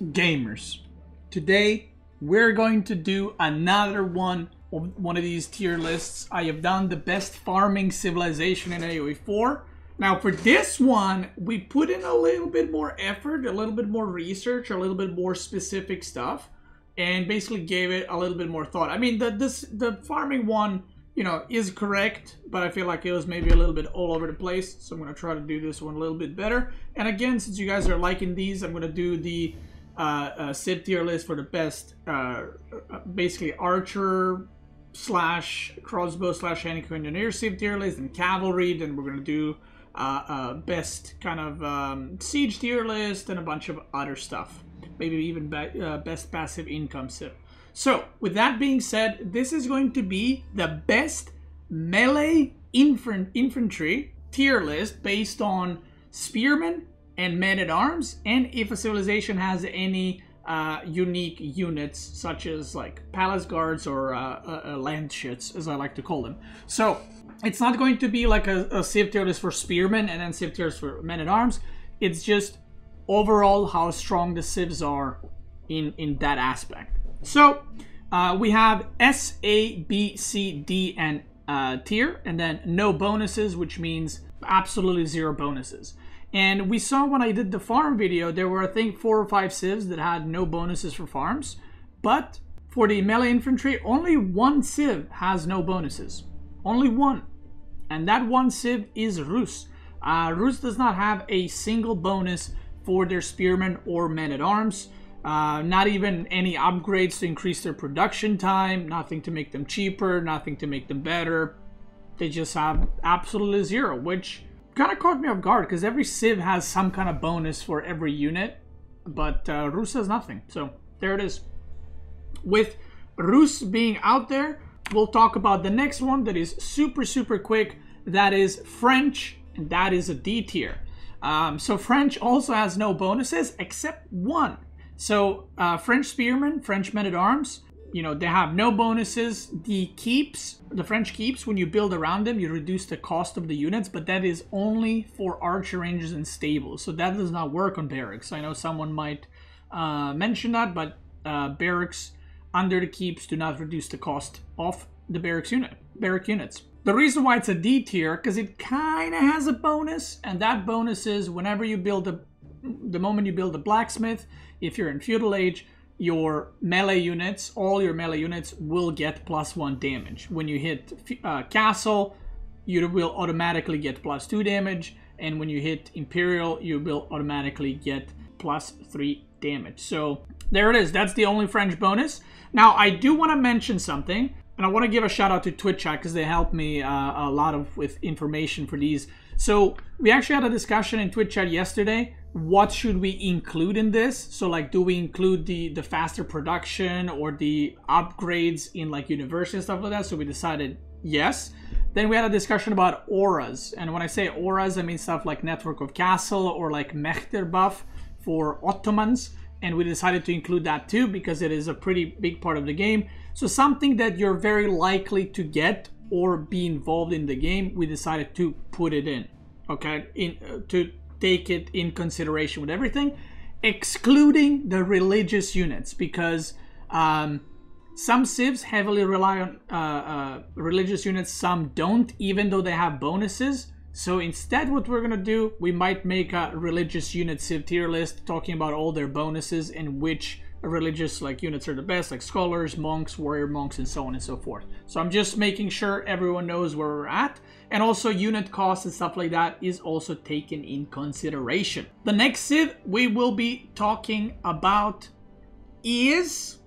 Gamers, today we're going to do another one of these tier lists. I have done the best farming civilization in AoE 4. Now for this one, we put in a little bit more effort, a little bit more research, a little bit more specific stuff, and basically gave it a little bit more thought. I mean, the farming one, you know, is correct, but I feel like it was maybe a little bit all over the place. So I'm going to try to do this one a little bit better. And again, since you guys are liking these, I'm going to do the CET tier list for the best, basically archer slash crossbow slash handicap engineer CET tier list, and cavalry. Then we're going to do best kind of siege tier list and a bunch of other stuff. Maybe even best passive income civ. So, with that being said, this is going to be the best melee infantry tier list based on spearmen and men-at-arms, and if a civilization has any unique units, such as like palace guards or land shits, as I like to call them. So, it's not going to be like a civ tier list for spearmen and then civ tiers for men-at-arms. It's just overall how strong the civs are in that aspect. So, we have S, A, B, C, D, and tier, and then no bonuses, which means absolutely zero bonuses. And we saw when I did the farm video, there were, I think, 4 or 5 civs that had no bonuses for farms. But for the melee infantry, only one civ has no bonuses. Only one. And that one civ is Rus. Rus does not have a single bonus for their spearmen or men-at-arms. Not even any upgrades to increase their production time, nothing to make them cheaper, nothing to make them better. They just have absolutely zero, which kind of caught me off guard because every civ has some kind of bonus for every unit, but Rus has nothing. So there it is. With Rus being out there, we'll talk about the next one that is super quick. That is French, and that is a D tier. So French also has no bonuses except one. So French spearmen, French men-at-arms, you know, they have no bonuses. The keeps, the French keeps, when you build around them, you reduce the cost of the units, but that is only for archer rangers and stables. So that does not work on barracks. I know someone might mention that, but barracks under the keeps do not reduce the cost of the barrack units. The reason why it's a D tier, because it kind of has a bonus, and that bonus is whenever you build the moment you build a blacksmith, if you're in feudal age, your melee units, all your melee units will get +1 damage. When you hit castle, you will automatically get +2 damage, and when you hit imperial, you will automatically get +3 damage. So there it is. That's the only French bonus. Now I do want to mention something, and I want to give a shout out to Twitch chat because they helped me a lot with information for these. So we actually had a discussion in Twitch chat yesterday. What should we include in this? So like, do we include the faster production or the upgrades in like university and stuff like that? So we decided yes. Then we had a discussion about auras. And when I say auras, I mean stuff like Network of Castle or like Mechter buff for Ottomans. And we decided to include that too because it is a pretty big part of the game. So something that you're very likely to get or be involved in the game, we decided to put it in, okay? To take it in consideration with everything, excluding the religious units, because some civs heavily rely on religious units, some don't, even though they have bonuses. So instead what we're gonna do, we might make a religious unit civ tier list talking about all their bonuses and which religious like units are the best, like scholars, monks, warrior monks, and so on and so forth. So I'm just making sure everyone knows where we're at, and also unit costs and stuff like that is also taken in consideration. The next civ we will be talking about is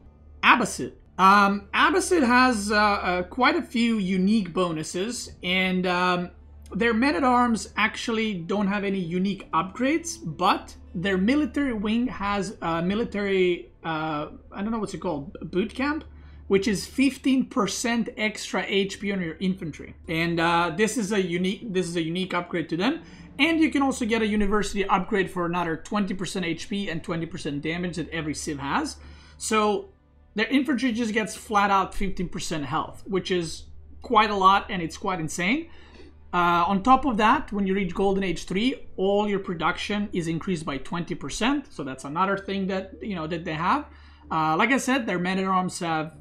Abbasid. Abbasid has quite a few unique bonuses, and their men-at-arms actually don't have any unique upgrades, but their military wing has military, I don't know what's it called, boot camp, which is 15% extra HP on your infantry. And this is a unique upgrade to them. And you can also get a university upgrade for another 20% HP and 20% damage that every civ has. So their infantry just gets flat out 15% health, which is quite a lot and it's quite insane. On top of that, when you reach Golden Age 3, all your production is increased by 20%. So that's another thing that, you know, that they have. Like I said, their men-at-arms have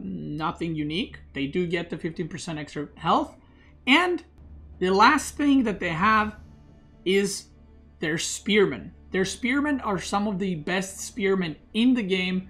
nothing unique. They do get the 15% extra health. And the last thing that they have is their spearmen. Their spearmen are some of the best spearmen in the game.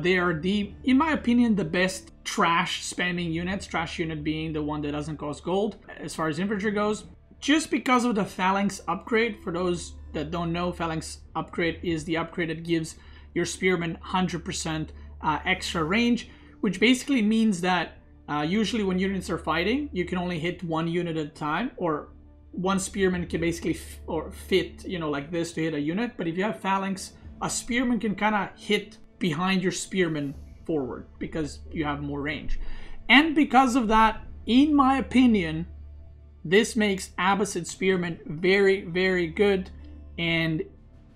They are in my opinion, the best trash spamming units. Trash unit being the one that doesn't cost gold as far as infantry goes. Just because of the phalanx upgrade. For those that don't know, phalanx upgrade is the upgrade that gives your spearmen 100% extra range, which basically means that usually when units are fighting, you can only hit one unit at a time, or one spearman can basically fit, you know, like this to hit a unit. But if you have phalanx, a spearman can kind of hit behind your spearman forward because you have more range. And because of that, in my opinion, this makes Abbasid spearmen very, very good and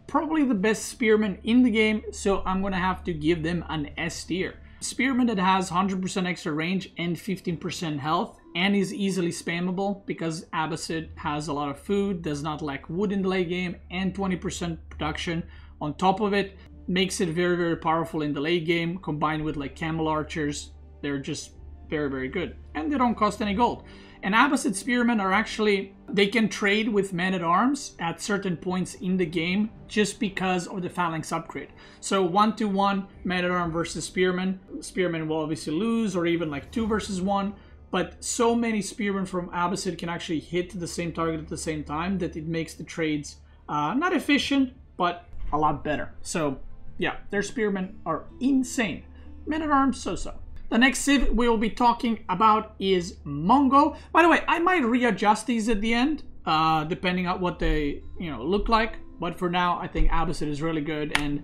probably the best spearman in the game. So I'm going to have to give them an S tier. Spearman that has 100% extra range and 15% health and is easily spammable because Abbasid has a lot of food, does not lack wood in the late game, and 20% production on top of it. Makes it very, very powerful in the late game, combined with like camel archers. They're just very, very good. And they don't cost any gold. And Abbasid spearmen are actually, they can trade with men-at-arms at certain points in the game just because of the phalanx upgrade. So 1-to-1 men-at-arm versus spearmen. Spearmen will obviously lose, or even like 2 versus 1. But so many spearmen from Abbasid can actually hit the same target at the same time that it makes the trades not efficient, but a lot better. So yeah, their spearmen are insane. Men-at-arms, so-so. The next civ we will be talking about is Mongol. By the way, I might readjust these at the end, depending on what they, you know, look like. But for now, I think Abbasid is really good. And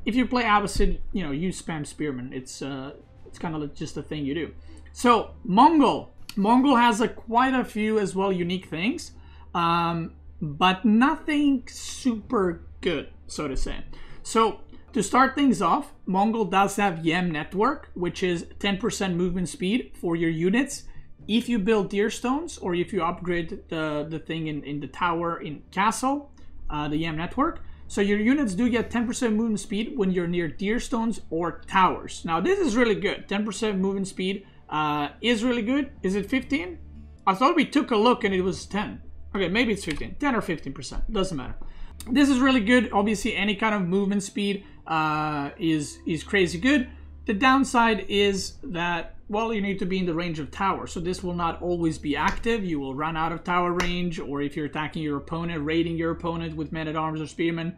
if you play Abbasid, you know, you spam spearmen. It's kind of just a thing you do. So Mongol. Mongol has quite a few as well unique things, but nothing super good, so to say. So to start things off, Mongol does have Yem Network, which is 10% movement speed for your units if you build deer stones or if you upgrade the thing in the tower in castle, the Yem Network. So your units do get 10% movement speed when you're near deer stones or towers. Now this is really good. 10% movement speed is really good. Is it 15? I thought we took a look and it was 10. Okay, maybe it's 15. 10 or 15%. Doesn't matter. This is really good. Obviously, any kind of movement speed is crazy good. The downside is that, well, you need to be in the range of tower. So this will not always be active. You will run out of tower range, or if you're attacking your opponent, raiding your opponent with men-at-arms or spearmen,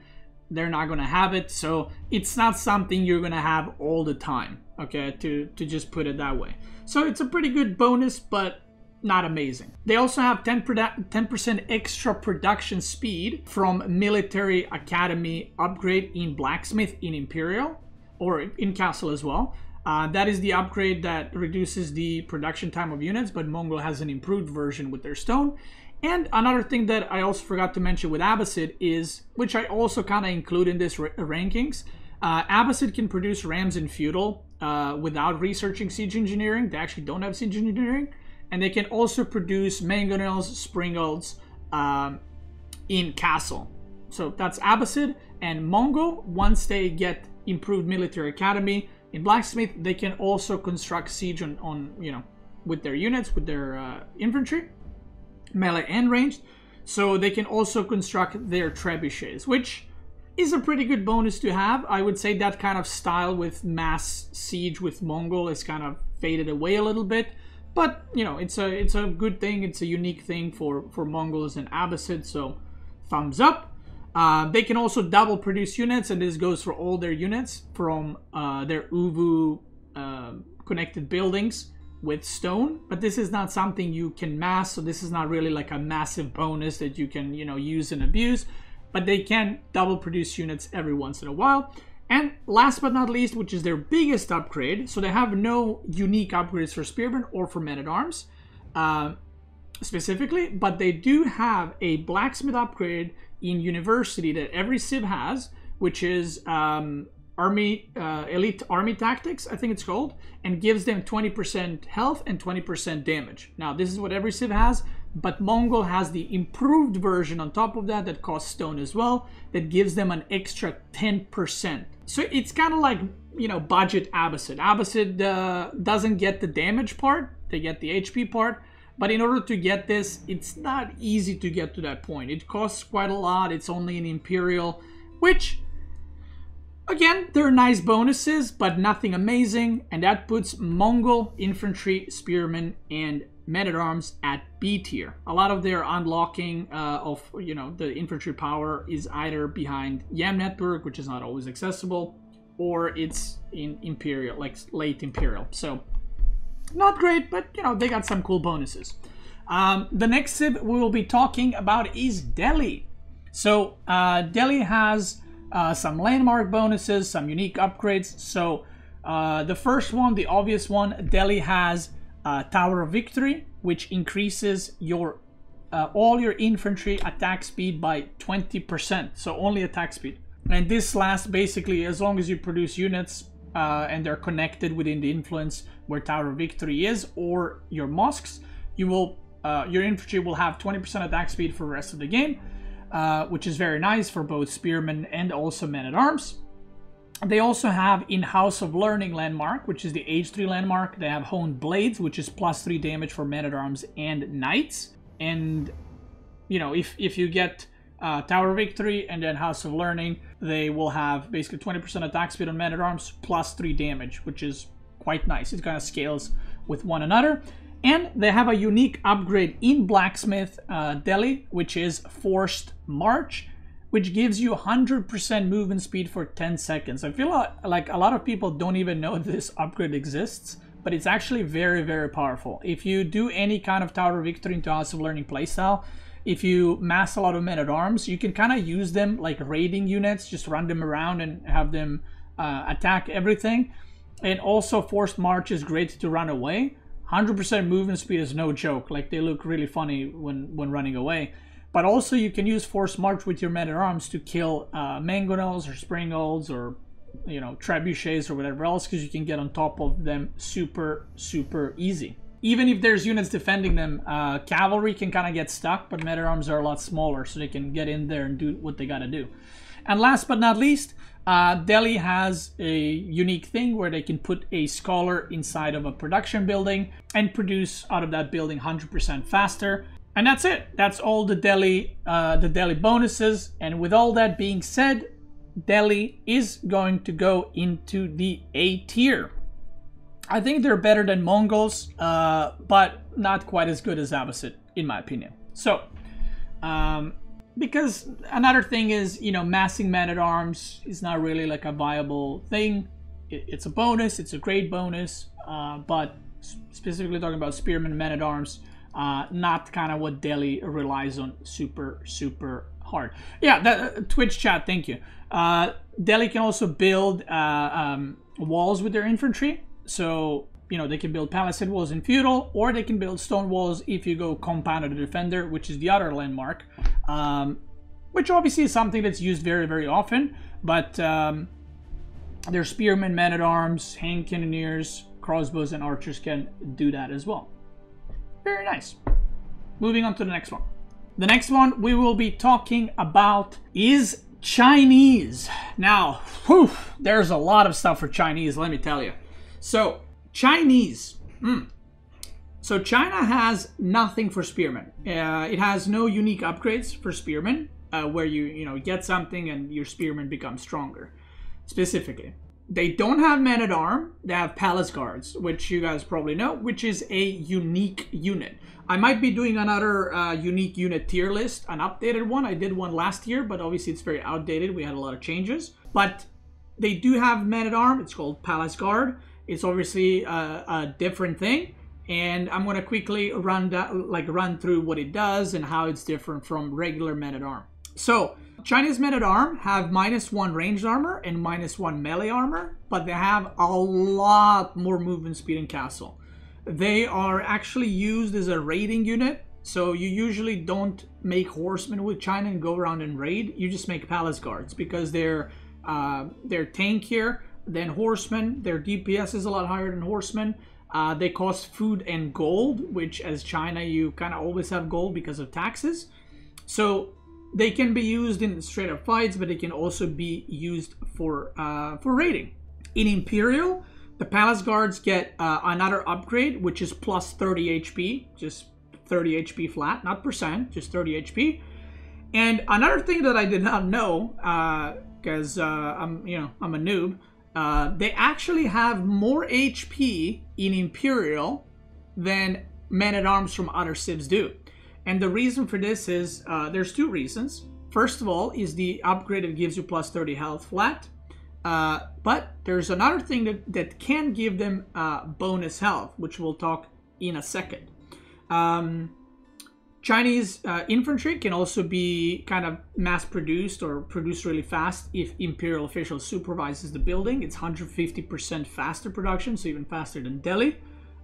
they're not going to have it. So it's not something you're going to have all the time, okay, to just put it that way. So it's a pretty good bonus, but not amazing. They also have 10% extra production speed from Military Academy upgrade in Blacksmith in Imperial, or in Castle as well. That is the upgrade that reduces the production time of units, but Mongol has an improved version with their stone. And another thing that I also forgot to mention with Abbasid is, which I also kind of include in this rankings, Abbasid can produce Rams in Feudal without researching Siege Engineering. They actually don't have Siege Engineering. And they can also produce mangonels, springalds in Castle. So that's Abbasid. And Mongol, once they get improved Military Academy in Blacksmith, they can also construct siege on you know, with their units, with their infantry, melee and ranged. So they can also construct their trebuchets, which is a pretty good bonus to have. I would say that kind of style with mass siege with Mongol is kind of faded away a little bit. But, you know, it's a good thing. It's a unique thing for Mongols and Abbasid, so thumbs up. They can also double produce units, and this goes for all their units from their Uvu connected buildings with stone. But this is not something you can mass, so this is not really like a massive bonus that you can, you know, use and abuse. But they can double produce units every once in a while. And last but not least, which is their biggest upgrade, so they have no unique upgrades for Spearmen or for Men-at-Arms specifically, but they do have a Blacksmith upgrade in University that every Civ has, which is Elite Army Tactics, I think it's called, and gives them 20% health and 20% damage. Now, this is what every Civ has. but Mongol has the improved version on top of that that costs stone as well, that gives them an extra 10%. So it's kind of like, you know, budget Abbasid. Abbasid doesn't get the damage part, they get the HP part, but in order to get this, it's not easy to get to that point. It costs quite a lot, it's only an Imperial, which, again, they're nice bonuses, but nothing amazing, and that puts Mongol, Infantry, Spearmen, and Men-at-Arms at B tier. A lot of their unlocking of, you know, the infantry power is either behind Yam Network, which is not always accessible, or it's in Imperial, like late Imperial. So, not great, but, you know, they got some cool bonuses. The next civ we will be talking about is Delhi. So, Delhi has some landmark bonuses, some unique upgrades. So, the first one, the obvious one, Delhi has Tower of Victory, which increases your all your infantry attack speed by 20%. So only attack speed. And this lasts basically as long as you produce units and they're connected within the influence where Tower of Victory is, or your mosques. You will your infantry will have 20% attack speed for the rest of the game, which is very nice for both spearmen and also men-at-arms. They also have in House of Learning landmark, which is the Age 3 landmark. They have Honed Blades, which is +3 damage for men-at-arms and knights. And, you know, if you get Tower of Victory and then House of Learning, they will have basically 20% attack speed on men-at-arms +3 damage, which is quite nice. It kind of scales with one another. And they have a unique upgrade in Blacksmith Delhi, which is Forced March, which gives you 100% movement speed for 10 seconds. I feel like a lot of people don't even know this upgrade exists, but it's actually very, very powerful. If you do any kind of Tower of Victory into House of Learning playstyle, if you mass a lot of men-at-arms, you can kind of use them like raiding units, just run them around and have them attack everything. And also Forced March is great to run away. 100% movement speed is no joke. Like, they look really funny when running away. But also you can use Forced March with your men-at-arms to kill mangonels or springolds or, you know, trebuchets or whatever else, because you can get on top of them super, super easy. Even if there's units defending them, cavalry can kind of get stuck, but men-at-arms are a lot smaller, so they can get in there and do what they gotta do. And last but not least, Delhi has a unique thing where they can put a scholar inside of a production building and produce out of that building 100% faster. And that's it. That's all the Delhi bonuses. And with all that being said, Delhi is going to go into the A tier. I think they're better than Mongols, but not quite as good as Abbasid, in my opinion. So, because another thing is, you know, massing men-at-arms is not really like a viable thing. It's a bonus, it's a great bonus, but specifically talking about spearmen and men-at-arms, not kind of what Delhi relies on super, super hard. Yeah, Twitch chat, thank you. Delhi can also build walls with their infantry. So, you know, they can build palisade walls in feudal, or they can build stone walls if you go compounded defender, which is the other landmark. Which obviously is something that's used very, very often. But their spearmen, men-at-arms, hand cannoneers, crossbows, and archers can do that as well. Very nice. Moving on to the next one. The next one we will be talking about is Chinese. Now, whew, there's a lot of stuff for Chinese, let me tell you. So, Chinese. So China has nothing for spearmen. It has no unique upgrades for spearmen, where you get something and your spearmen become stronger. Specifically, they don't have men-at-arms. They have palace guards, which you guys probably know, which is a unique unit. I might be doing another unique unit tier list, an updated one. I did one last year, but obviously it's very outdated. We had a lot of changes, but they do have men-at-arms. It's called palace guard. It's obviously a different thing, and I'm gonna quickly run through what it does and how it's different from regular men-at-arms. So, Chinese men-at-arms have -1 ranged armor and -1 melee armor, but they have a lot more movement speed in castle. They are actually used as a raiding unit, so you usually don't make horsemen with China and go around and raid. You just make palace guards because they're tankier than horsemen. Their DPS is a lot higher than horsemen. They cost food and gold, which as China, you kind of always have gold because of taxes. So they can be used in straight up fights, but they can also be used for raiding. In Imperial, the Palace Guards get another upgrade, which is plus 30 HP, just 30 HP flat, not percent, just 30 HP. And another thing that I did not know, because I'm a noob, they actually have more HP in Imperial than men-at-arms from other civs do. And the reason for this is, there's two reasons. First of all, is the upgrade that gives you plus 30 health flat. But there's another thing that can give them bonus health, which we'll talk in a second. Chinese infantry can also be kind of mass-produced or produced really fast if Imperial official supervises the building. It's 150% faster production, so even faster than Delhi.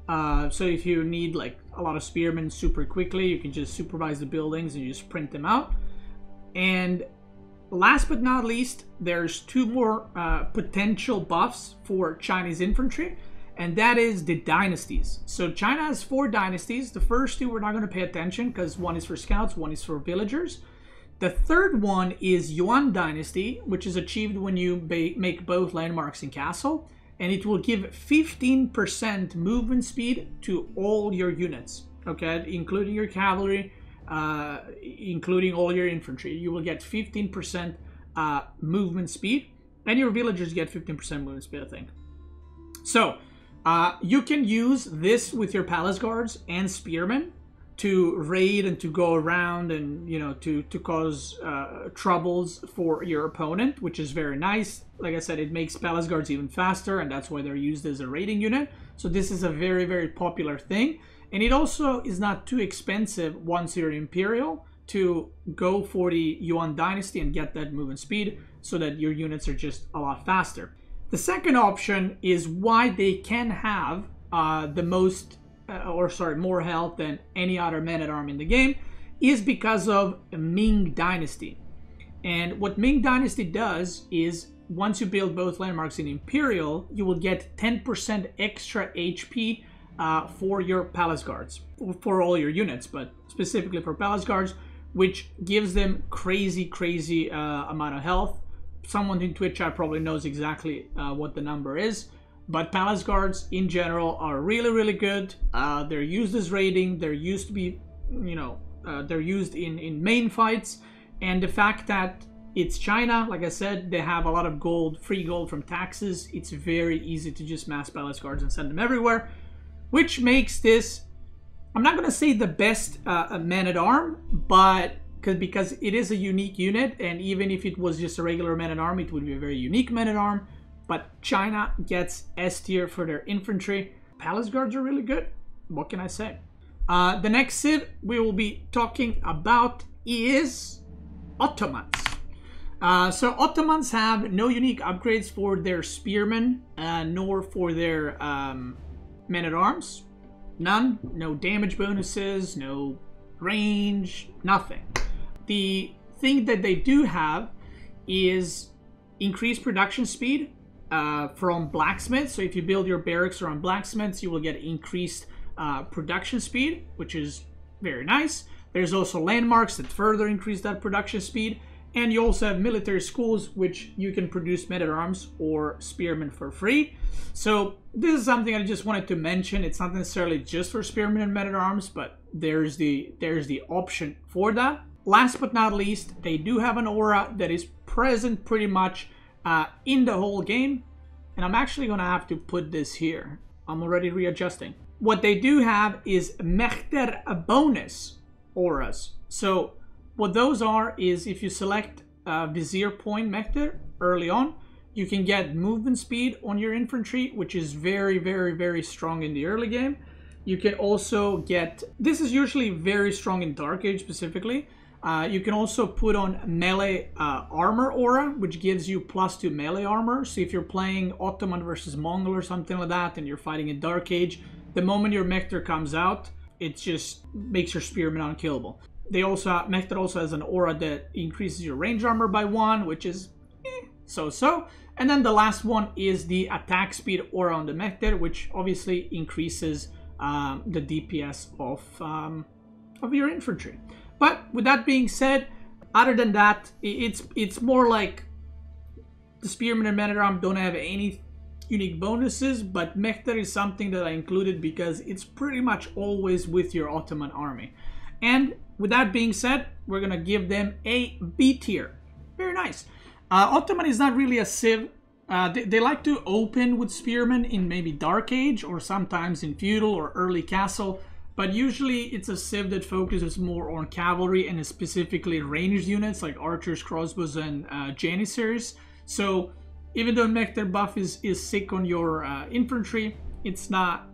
So if you need like a lot of spearmen super quickly, you can just supervise the buildings and you just print them out. And last but not least, there's two more potential buffs for Chinese infantry, and that is the dynasties. So China has 4 dynasties. The first 2 we're not going to pay attention because one is for scouts, one is for villagers. The third one is Yuan dynasty, which is achieved when you make both landmarks and castle, and it will give 15% movement speed to all your units, okay, including your cavalry, including all your infantry. You will get 15% movement speed, and your villagers get 15% movement speed, I think. So you can use this with your palace guards and spearmen to raid and to go around and, you know, to cause troubles for your opponent, which is very nice. Like I said, it makes palace guards even faster, and that's why they're used as a raiding unit. So this is a very, very popular thing. And it also is not too expensive once you're Imperial to go for the Yuan dynasty and get that movement speed so that your units are just a lot faster. The second option is why they can have more health than any other man-at-arm in the game is because of Ming Dynasty. And what Ming Dynasty does is once you build both landmarks in Imperial, you will get 10% extra HP for your palace guards, for all your units, but specifically for palace guards, which gives them crazy amount of health. Someone in Twitch chat probably knows exactly what the number is, but palace guards in general are really good. They're used as raiding. They're used to be, they're used in main fights, and the fact that it's China, like I said, they have a lot of gold, free gold from taxes. It's very easy to just mass palace guards and send them everywhere, which makes this, I'm not gonna say the best man-at-arm, but because it is a unique unit, and even if it was just a regular man-at-arm, it would be a very unique man-at-arm. But China gets S tier for their infantry. Palace guards are really good. What can I say? The next civ we will be talking about is Ottomans. So Ottomans have no unique upgrades for their spearmen, nor for their men-at-arms. None. No damage bonuses, no range, nothing. The thing that they do have is increased production speed from blacksmiths. So if you build your barracks around blacksmiths, you will get increased production speed, which is very nice. There's also landmarks that further increase that production speed. And you also have military schools, which you can produce men-at-arms or spearmen for free. So this is something I just wanted to mention. It's not necessarily just for spearmen and men-at-arms, but there's the option for that. Last but not least, they do have an aura that is present pretty much in the whole game. And I'm actually going to have to put this here. I'm already readjusting. What they do have is Mechter bonus auras. So what those are is if you select Vizier Point Mechter early on, you can get movement speed on your infantry, which is very strong in the early game. You can also get, this is usually very strong in Dark Age specifically. You can also put on melee armor aura, which gives you +2 melee armor. So if you're playing Ottoman versus Mongol or something like that, and you're fighting in Dark Age, the moment your Mechter comes out, it just makes your spearmen unkillable. They also, Mechter also has an aura that increases your range armor by 1, which is so. And then the last one is the attack speed aura on the Mekter, which obviously increases the DPS of your infantry. But with that being said, other than that, it's more like the Spearmen and Men-at-Arms don't have any unique bonuses, but Mekter is something that I included because it's pretty much always with your Ottoman army. And with that being said, we're gonna give them a B tier. Very nice. Ottoman is not really a civ. They like to open with Spearmen in maybe Dark Age or sometimes in Feudal or Early Castle, but usually it's a civ that focuses more on cavalry and specifically ranged units like archers, crossbows, and janissaries. So even though Mekter buff is sick on your infantry, it's not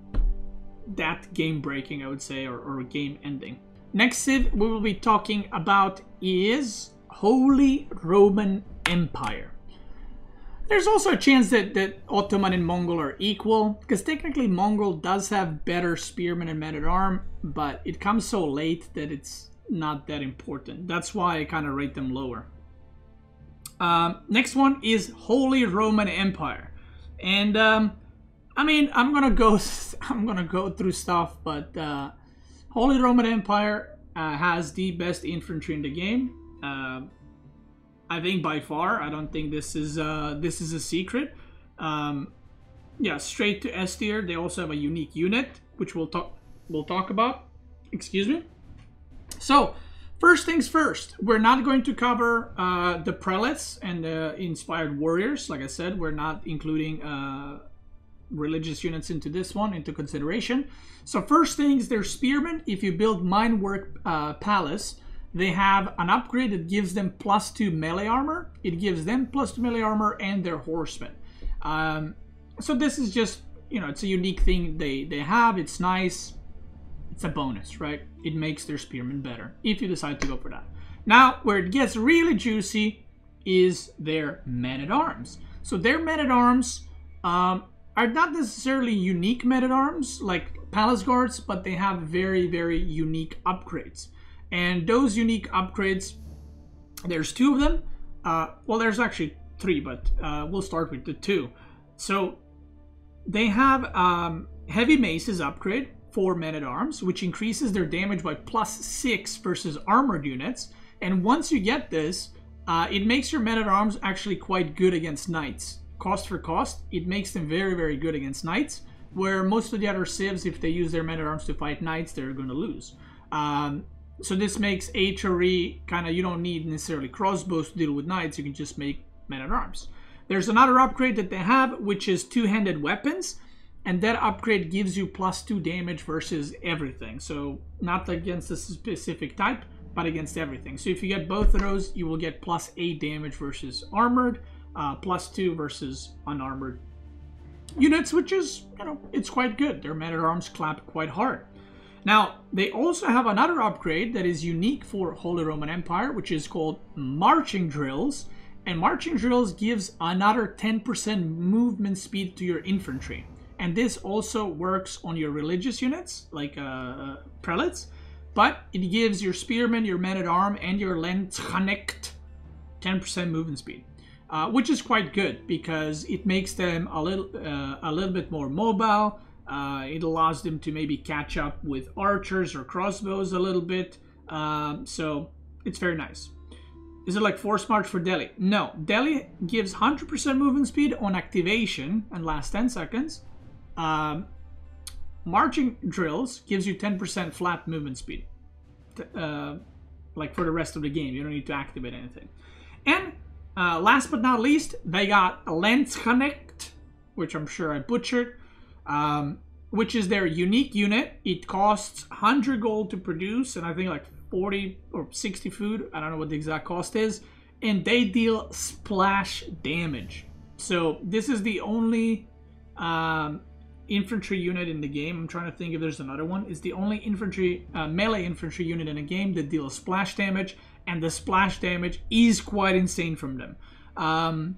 that game breaking, I would say, or game ending. Next civ we will be talking about is Holy Roman Empire. There's also a chance that Ottoman and Mongol are equal, because technically Mongol does have better Spearmen and Men-at-Arms, but it comes so late that it's not that important. That's why I kind of rate them lower. Next one is Holy Roman Empire, and I mean I'm gonna go through stuff, but Holy Roman Empire has the best infantry in the game. I think by far. I don't think this is a secret. Yeah, straight to S tier. They also have a unique unit, which we'll talk about. Excuse me. So first things first, we're not going to cover the prelates and the inspired warriors. Like I said, we're not including religious units into this one into consideration. So first things, they're spearmen. If you build Minework Palace, they have an upgrade that gives them +2 melee armor. It gives them +2 melee armor and their horsemen. So this is just, you know, it's a unique thing they have. It's nice. It's a bonus, right? It makes their spearmen better if you decide to go for that. Now, where it gets really juicy is their men-at-arms. So their men-at-arms are not necessarily unique men-at-arms like palace guards, but they have very, very unique upgrades. And those unique upgrades, there's 2 of them. Well, there's actually 3, but we'll start with the 2. So they have heavy maces upgrade for men-at-arms, which increases their damage by +6 versus armored units. And once you get this, it makes your men-at-arms actually quite good against knights. Cost for cost, it makes them very, very good against knights, where most of the other civs, if they use their men-at-arms to fight knights, they're going to lose. So this makes HRE kind of, you don't need necessarily crossbows to deal with knights, you can just make men-at-arms. There's another upgrade that they have, which is 2-handed weapons, and that upgrade gives you +2 damage versus everything. So not against a specific type, but against everything. So if you get both of those, you will get +8 damage versus armored, +2 versus unarmored units, which is, you know, it's quite good. Their men-at-arms clap quite hard. Now, they also have another upgrade that is unique for Holy Roman Empire, which is called Marching Drills. And Marching Drills gives another 10% movement speed to your infantry. And this also works on your religious units, like prelates. But it gives your spearmen, your men-at-arms, and your Landsknecht 10% movement speed. Which is quite good, because it makes them a little bit more mobile. It allows them to maybe catch up with archers or crossbows a little bit. So it's very nice. Is it like Force March for Delhi? No. Delhi gives 100% movement speed on activation and lasts 10 seconds. Marching Drills gives you 10% flat movement speed. Like for the rest of the game. You don't need to activate anything. And last but not least, they got Landsknecht, which I'm sure I butchered. Which is their unique unit. It costs 100 gold to produce, and I think like 40 or 60 food. I don't know what the exact cost is. And they deal splash damage. So this is the only infantry unit in the game. I'm trying to think if there's another one. It's the only infantry, melee infantry unit in a game that deals splash damage, and the splash damage is quite insane from them.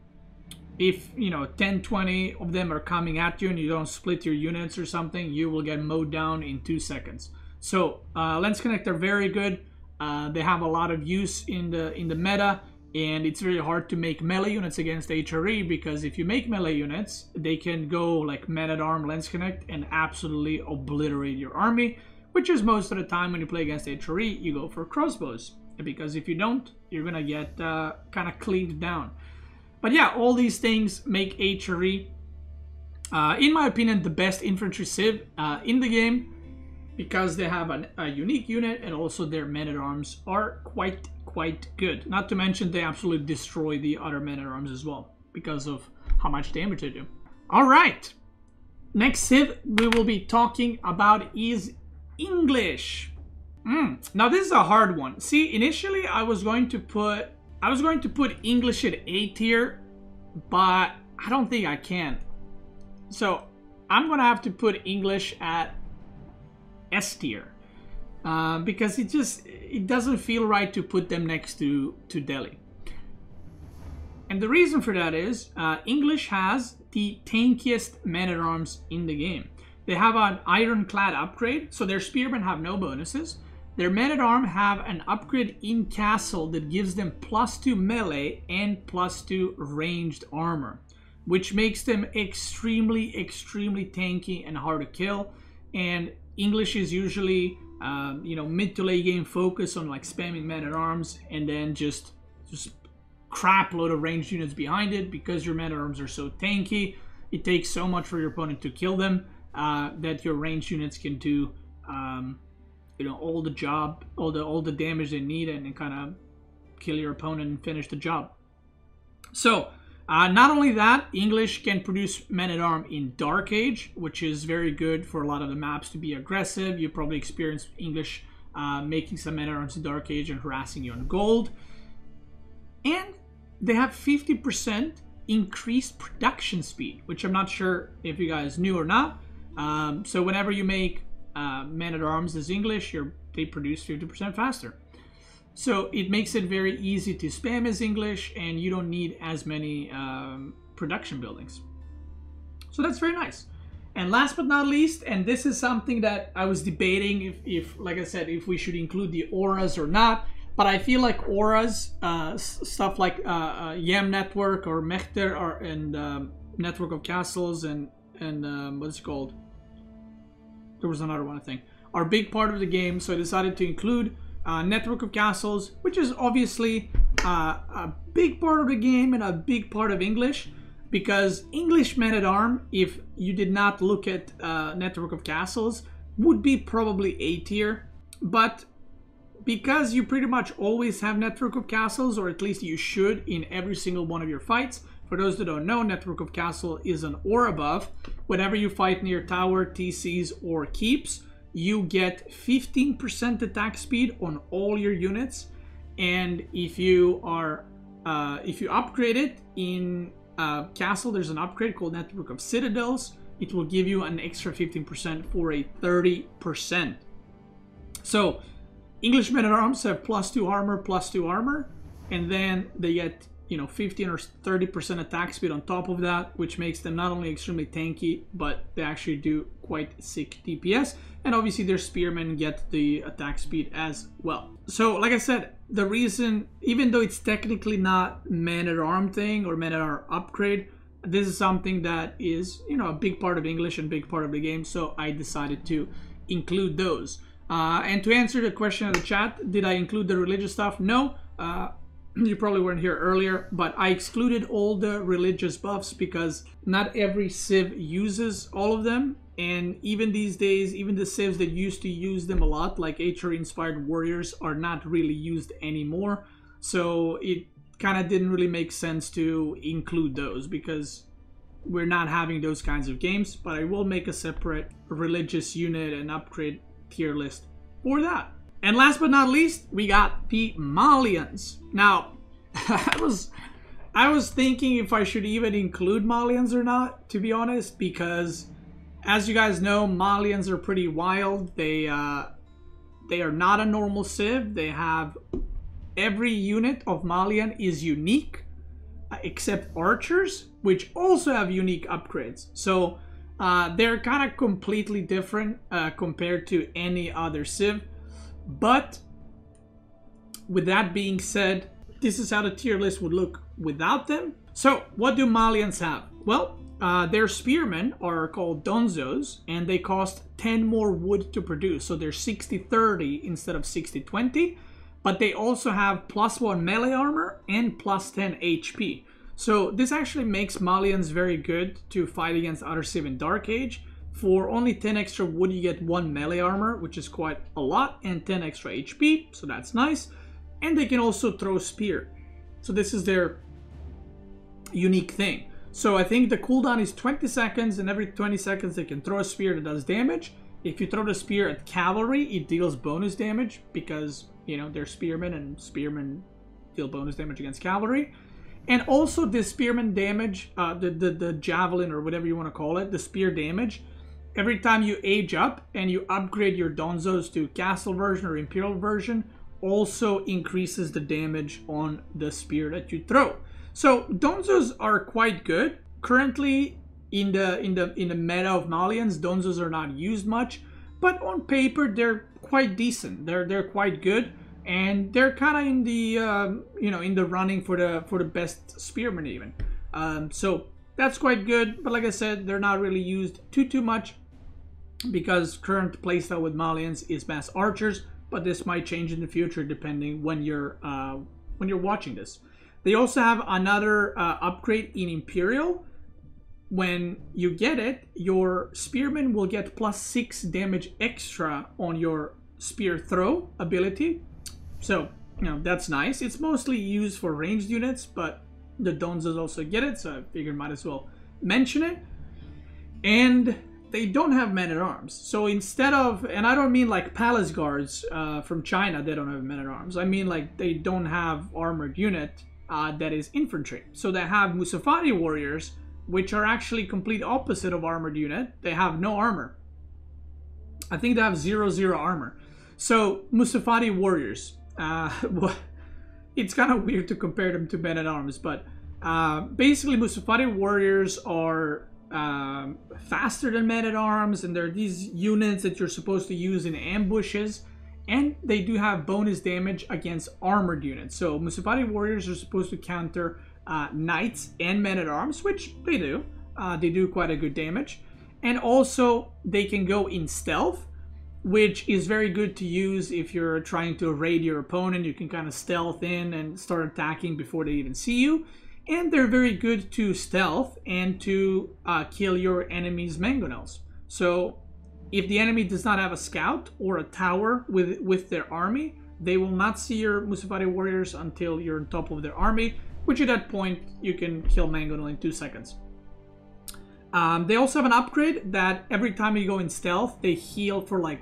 If, you know, 10, 20 of them are coming at you and you don't split your units or something, you will get mowed down in 2 seconds. So, Landsknecht are very good. They have a lot of use in the meta. And it's very hard to make melee units against HRE, because if you make melee units, they can go like man-at-arm, lens connect, and absolutely obliterate your army, which is most of the time when you play against HRE, you go for crossbows. Because if you don't, you're gonna get kind of cleaned down. But yeah, all these things make HRE, in my opinion, the best infantry civ in the game, because they have a unique unit, and also their men-at-arms are quite good. Not to mention they absolutely destroy the other men-at-arms as well because of how much damage they do. Alright, next civ we will be talking about is English. Now this is a hard one. See, initially I was going to put English at A tier, but I don't think I can. So I'm gonna have to put English at S tier. Because it doesn't feel right to put them next to Delhi. And the reason for that is English has the tankiest men-at-arms in the game. They have an ironclad upgrade, so their spearmen have no bonuses. Their men-at-arm have an upgrade in castle that gives them +2 melee and +2 ranged armor, which makes them extremely tanky and hard to kill. And English is usually mid to late game focus on like spamming men-at-arms, and then just crap load of ranged units behind it, because your men-at-arms are so tanky. It takes so much for your opponent to kill them that your ranged units can do all the job, all the damage they need, and kind of kill your opponent and finish the job. So not only that, English can produce men-at-arm in Dark Age, which is very good for a lot of the maps to be aggressive. You probably experienced English making some men-at-arms in Dark Age and harassing you on gold. And they have 50% increased production speed, which I'm not sure if you guys knew or not. So whenever you make men-at-arms as English, they produce 50% faster. So it makes it very easy to spam as English, and you don't need as many production buildings. So that's very nice. And last but not least, and this is something that I was debating if like I said, if we should include the auras or not. But I feel like auras, stuff like Yam Network or Mechter and Network of Castles and what's it called? There was another one, I think, are a big part of the game. So I decided to include Network of Castles, which is obviously a big part of the game and a big part of English, because English men-at-arm, if you did not look at Network of Castles, would be probably A tier. But because you pretty much always have Network of Castles, or at least you should in every single one of your fights. For those that don't know, Network of Castle is an or above. Whenever you fight near tower, TCs, or keeps, you get 15% attack speed on all your units. And if you upgrade it in Castle, there's an upgrade called Network of Citadels. It will give you an extra 15% for a 30%. So English men-at-arms have +2 armor, and then they get 15 or 30% attack speed on top of that, which makes them not only extremely tanky, but they actually do quite sick DPS. And obviously their spearmen get the attack speed as well. So like I said, the reason, even though it's technically not man-at-arm thing or man-at-arm upgrade, this is something that is, a big part of English and big part of the game. So I decided to include those. And to answer the question in the chat, did I include the religious stuff? No. You probably weren't here earlier, but I excluded all the religious buffs because not every civ uses all of them. And even these days, even the civs that used to use them a lot, like HRE-inspired warriors, are not really used anymore. So it kind of didn't really make sense to include those because we're not having those kinds of games. But I will make a separate religious unit and upgrade tier list for that. And last but not least, we got the Malians. Now, I was thinking if I should even include Malians or not, to be honest, because as you guys know, Malians are pretty wild. They are not a normal civ. They have every unit of Malian is unique, except archers, which also have unique upgrades. So they're kind of completely different compared to any other civ. But with that being said, this is how the tier list would look without them. So what do Malians have? Well, their spearmen are called donzos, and they cost 10 more wood to produce. So they're 60-30 instead of 60-20. But they also have +1 melee armor and +10 HP. So this actually makes Malians very good to fight against other Civ in Dark Age. For only 10 extra wood, you get 1 melee armor, which is quite a lot, and 10 extra HP, so that's nice. And they can also throw spear. So this is their unique thing. So I think the cooldown is 20 seconds, and every 20 seconds they can throw a spear that does damage. If you throw the spear at cavalry, it deals bonus damage because, you know, they're spearmen, and spearmen deal bonus damage against cavalry. And also the spearman damage, the javelin or whatever you want to call it, the spear damage, every time you age up and you upgrade your donzos to castle version or imperial version, also increases the damage on the spear that you throw. So donzos are quite good. Currently in the meta of Malians, donzos are not used much, but on paper they're quite decent. They're quite good. And they're kind of in the in the running for the best spearman even. So that's quite good. But like I said, they're not really used too much because current playstyle with Malians is mass archers. But this might change in the future depending when you're watching this. They also have another upgrade in Imperial. When you get it, your spearman will get +6 damage extra on your spear throw ability. So, you know, that's nice. It's mostly used for ranged units, but the donzos also get it, so I figured might as well mention it. And they don't have men-at-arms. So instead of, and I don't mean like palace guards from China, they don't have men-at-arms. I mean like they don't have armored unit that is infantry. So they have Musafari warriors, which are actually complete opposite of armored unit. They have no armor. I think they have 0 armor. So Musafari warriors. It's kind of weird to compare them to men-at-arms, but basically Musafari warriors are faster than men-at-arms, and they're these units that you're supposed to use in ambushes, and they do have bonus damage against armored units. So Musafari warriors are supposed to counter knights and men-at-arms, which they do. They do quite a good damage, and also they can go in stealth, which is very good to use if you're trying to raid your opponent. You can kind of stealth in and start attacking before they even see you. And they're very good to stealth and to kill your enemy's mangonels. So if the enemy does not have a scout or a tower with their army, they will not see your Musafari warriors until you're on top of their army, which at that point you can kill mangonel in 2 seconds. They also have an upgrade that every time you go in stealth, they heal for like,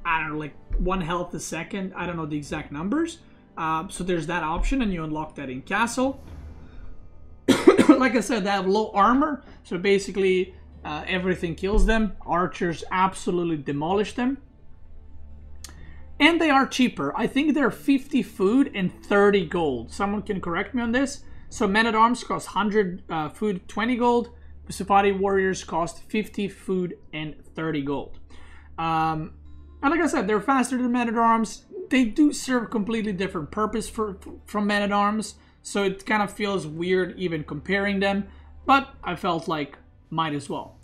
I don't know, like 1 health a second. I don't know the exact numbers. So there's that option, and you unlock that in castle. Like I said, they have low armor, so basically everything kills them. Archers absolutely demolish them. And they are cheaper. I think they're 50 food and 30 gold. Someone can correct me on this. So men-at-arms cost 100 food, 20 gold. Musafari warriors cost 50 food and 30 gold. And like I said, they're faster than men-at-arms. They do serve a completely different purpose from men-at-arms, so it kind of feels weird even comparing them, but I felt like might as well.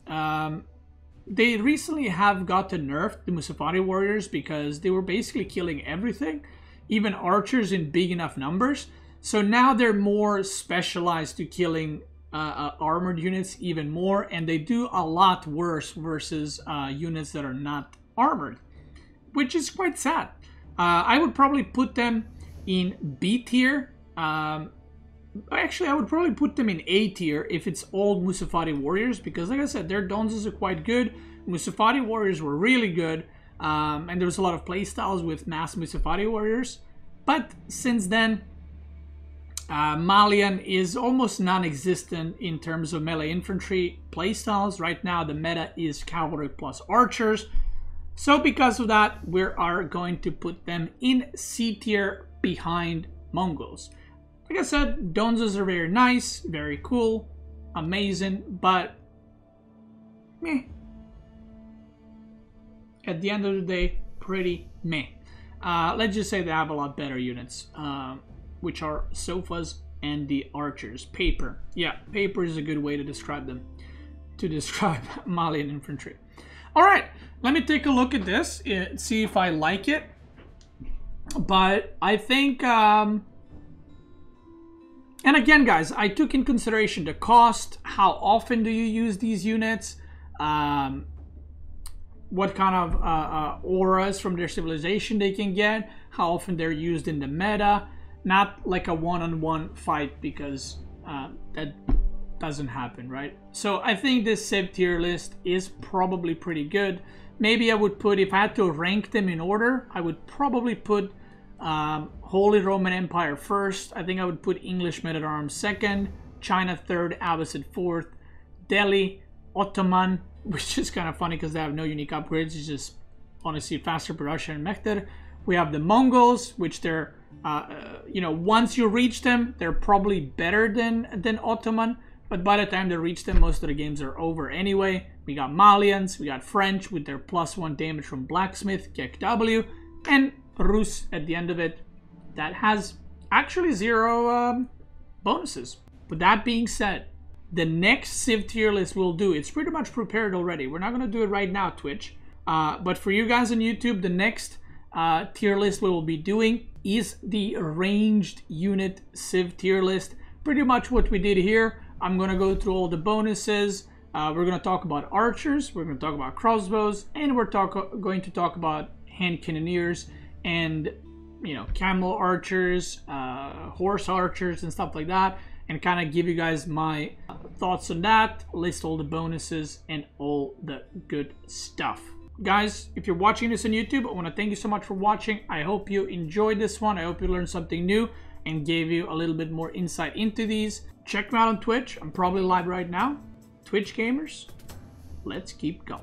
They recently have gotten nerfed, the Musafari warriors, because they were basically killing everything, even archers in big enough numbers. So now they're more specialized to killing armored units even more, and they do a lot worse versus units that are not armored, which is quite sad. I would probably put them in B tier. Actually, I would probably put them in A tier if it's old Musafari warriors, because like I said, their donzos are quite good. Musafari warriors were really good, and there was a lot of playstyles with mass Musafari warriors. But since then, Malian is almost non-existent in terms of melee infantry playstyles. Right now, the meta is cavalry plus archers. So because of that, we are going to put them in C tier behind Mongols. Like I said, donzos are very nice, very cool, amazing, but meh. At the end of the day, pretty meh. Let's just say they have a lot better units. which are sofas, and the archers. Paper. Yeah, paper is a good way to describe them. To describe Malian infantry. Alright, let me take a look at this, see if I like it. But I think, and again guys, I took in consideration the cost, how often do you use these units, what kind of auras from their civilization they can get, how often they're used in the meta, not like a one-on-one fight, because that doesn't happen, right? So I think this Civ tier list is probably pretty good. Maybe I would put, if I had to rank them in order, I would probably put Holy Roman Empire first. I think I would put English Men-at-Arms second, China third, Abbasid fourth, Delhi, Ottoman, which is kind of funny because they have no unique upgrades. It's just honestly faster production and Mekter. We have the Mongols, which they're, you know, once you reach them, they're probably better than Ottoman. But by the time they reach them, most of the games are over anyway. We got Malians, we got French with their +1 damage from Blacksmith, Kek W, and Rus at the end of it that has actually 0 bonuses. With that being said, the next Civ tier list we'll do, it's pretty much prepared already. We're not going to do it right now, Twitch. But for you guys on YouTube, the next tier list we will be doing is the ranged unit Civ tier list. Pretty much what we did here. I'm going to go through all the bonuses. We're going to talk about archers, we're going to talk about crossbows, and we're going to talk about hand cannoneers and, you know, camel archers, horse archers and stuff like that, and kind of give you guys my thoughts on that, list all the bonuses and all the good stuff. Guys, if you're watching this on YouTube, I want to thank you so much for watching. I hope you enjoyed this one. I hope you learned something new and gave you a little bit more insight into these. Check me out on Twitch. I'm probably live right now. Twitch gamers, let's keep going.